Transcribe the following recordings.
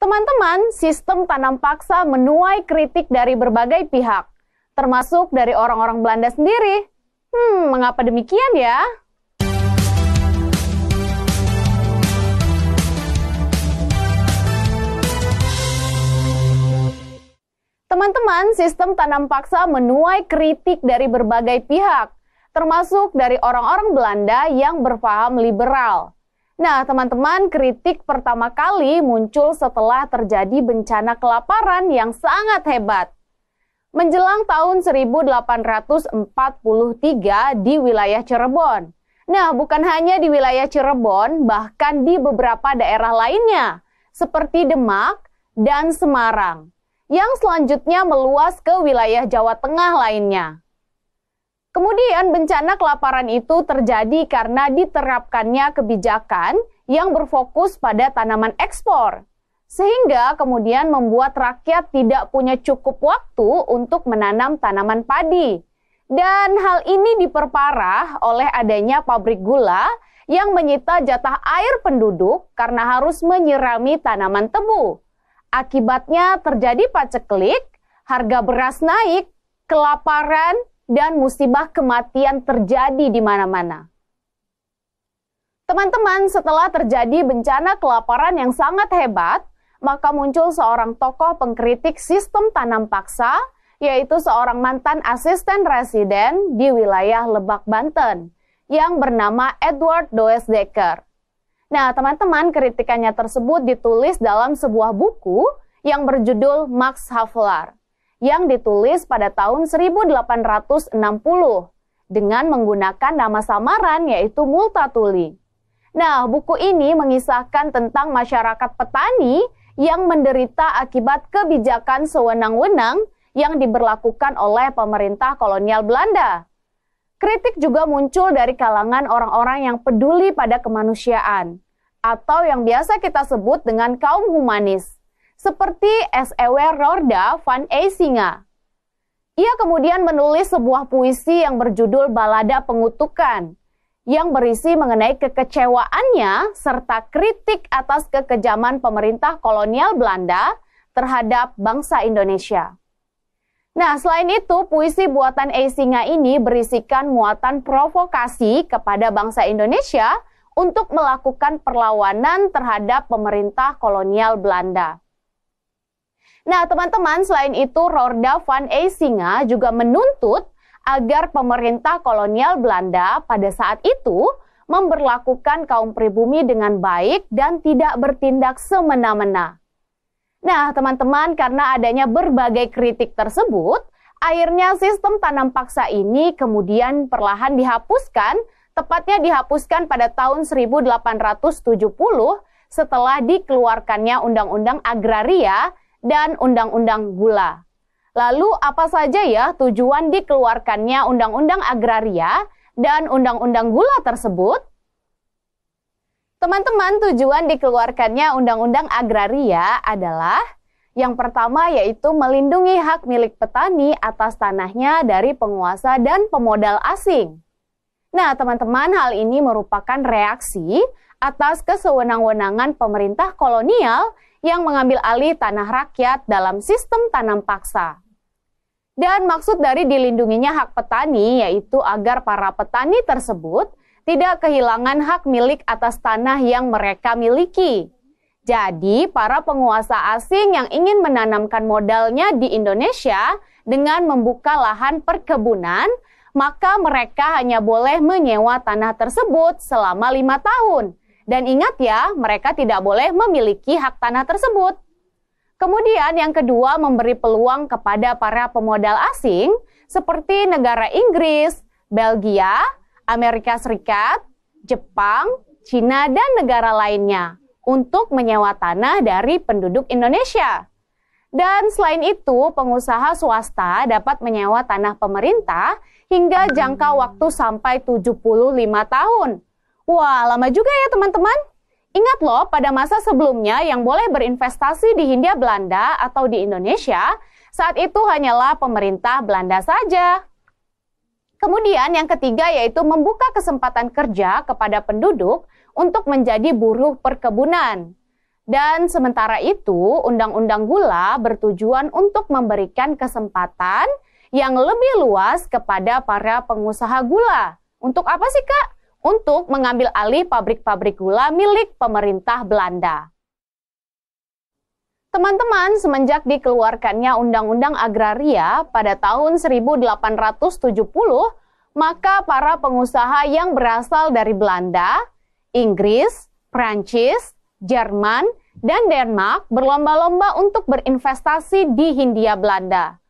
Teman-teman, sistem tanam paksa menuai kritik dari berbagai pihak, termasuk dari orang-orang Belanda sendiri. Mengapa demikian ya? Teman-teman, sistem tanam paksa menuai kritik dari berbagai pihak, termasuk dari orang-orang Belanda yang berpaham liberal. Nah, teman-teman, kritik pertama kali muncul setelah terjadi bencana kelaparan yang sangat hebat. Menjelang tahun 1843 di wilayah Cirebon. Nah, bukan hanya di wilayah Cirebon, bahkan di beberapa daerah lainnya, seperti Demak dan Semarang, yang selanjutnya meluas ke wilayah Jawa Tengah lainnya. Kemudian bencana kelaparan itu terjadi karena diterapkannya kebijakan yang berfokus pada tanaman ekspor, sehingga kemudian membuat rakyat tidak punya cukup waktu untuk menanam tanaman padi. Dan hal ini diperparah oleh adanya pabrik gula yang menyita jatah air penduduk karena harus menyirami tanaman tebu. Akibatnya terjadi paceklik, harga beras naik, kelaparan, dan musibah kematian terjadi di mana-mana. Teman-teman, setelah terjadi bencana kelaparan yang sangat hebat, maka muncul seorang tokoh pengkritik sistem tanam paksa, yaitu seorang mantan asisten residen di wilayah Lebak, Banten, yang bernama Edward Doesdecker. Nah, teman-teman, kritikannya tersebut ditulis dalam sebuah buku yang berjudul Max Havelaar, yang ditulis pada tahun 1860 dengan menggunakan nama samaran yaitu Multatuli. Nah, buku ini mengisahkan tentang masyarakat petani yang menderita akibat kebijakan sewenang-wenang yang diberlakukan oleh pemerintah kolonial Belanda. Kritik juga muncul dari kalangan orang-orang yang peduli pada kemanusiaan, atau yang biasa kita sebut dengan kaum humanis, seperti S.E.W. Roorda van Eysinga. Ia kemudian menulis sebuah puisi yang berjudul Balada Pengutukan, yang berisi mengenai kekecewaannya serta kritik atas kekejaman pemerintah kolonial Belanda terhadap bangsa Indonesia. Nah, selain itu, puisi buatan Eysinga ini berisikan muatan provokasi kepada bangsa Indonesia untuk melakukan perlawanan terhadap pemerintah kolonial Belanda. Nah, teman-teman, selain itu, Roorda van Eysinga juga menuntut agar pemerintah kolonial Belanda pada saat itu memberlakukan kaum pribumi dengan baik dan tidak bertindak semena-mena. Nah, teman-teman, karena adanya berbagai kritik tersebut, akhirnya sistem tanam paksa ini kemudian perlahan dihapuskan, tepatnya dihapuskan pada tahun 1870 setelah dikeluarkannya Undang-Undang Agraria dan Undang-Undang Gula. Lalu apa saja ya tujuan dikeluarkannya Undang-Undang Agraria dan Undang-Undang Gula tersebut? Teman-teman, tujuan dikeluarkannya Undang-Undang Agraria adalah yang pertama yaitu melindungi hak milik petani atas tanahnya dari penguasa dan pemodal asing. Nah, teman-teman, hal ini merupakan reaksi atas kesewenang-wenangan pemerintah kolonial yang mengambil alih tanah rakyat dalam sistem tanam paksa. Dan maksud dari dilindunginya hak petani yaitu agar para petani tersebut tidak kehilangan hak milik atas tanah yang mereka miliki. Jadi, para penguasa asing yang ingin menanamkan modalnya di Indonesia dengan membuka lahan perkebunan, maka mereka hanya boleh menyewa tanah tersebut selama 5 tahun. Dan ingat ya, mereka tidak boleh memiliki hak tanah tersebut. Kemudian yang kedua, memberi peluang kepada para pemodal asing seperti negara Inggris, Belgia, Amerika Serikat, Jepang, Cina, dan negara lainnya untuk menyewa tanah dari penduduk Indonesia. Dan selain itu, pengusaha swasta dapat menyewa tanah pemerintah hingga jangka waktu sampai 75 tahun. Wah, lama juga ya teman-teman. Ingat loh, pada masa sebelumnya yang boleh berinvestasi di Hindia Belanda atau di Indonesia, saat itu hanyalah pemerintah Belanda saja. Kemudian yang ketiga yaitu membuka kesempatan kerja kepada penduduk untuk menjadi buruh perkebunan. Dan sementara itu, Undang-Undang Gula bertujuan untuk memberikan kesempatan yang lebih luas kepada para pengusaha gula. Untuk apa sih, Kak? Untuk mengambil alih pabrik-pabrik gula milik pemerintah Belanda. Teman-teman, semenjak dikeluarkannya Undang-Undang Agraria pada tahun 1870, maka para pengusaha yang berasal dari Belanda, Inggris, Prancis, Jerman, dan Denmark berlomba-lomba untuk berinvestasi di Hindia Belanda.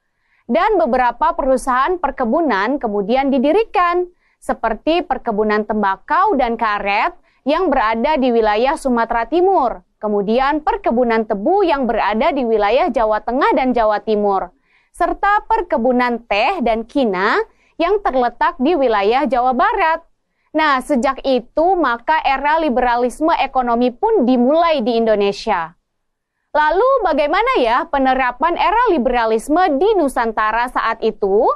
Dan beberapa perusahaan perkebunan kemudian didirikan, seperti perkebunan tembakau dan karet yang berada di wilayah Sumatera Timur, kemudian perkebunan tebu yang berada di wilayah Jawa Tengah dan Jawa Timur, serta perkebunan teh dan kina yang terletak di wilayah Jawa Barat. Nah, sejak itu maka era liberalisme ekonomi pun dimulai di Indonesia. Lalu bagaimana ya penerapan era liberalisme di Nusantara saat itu?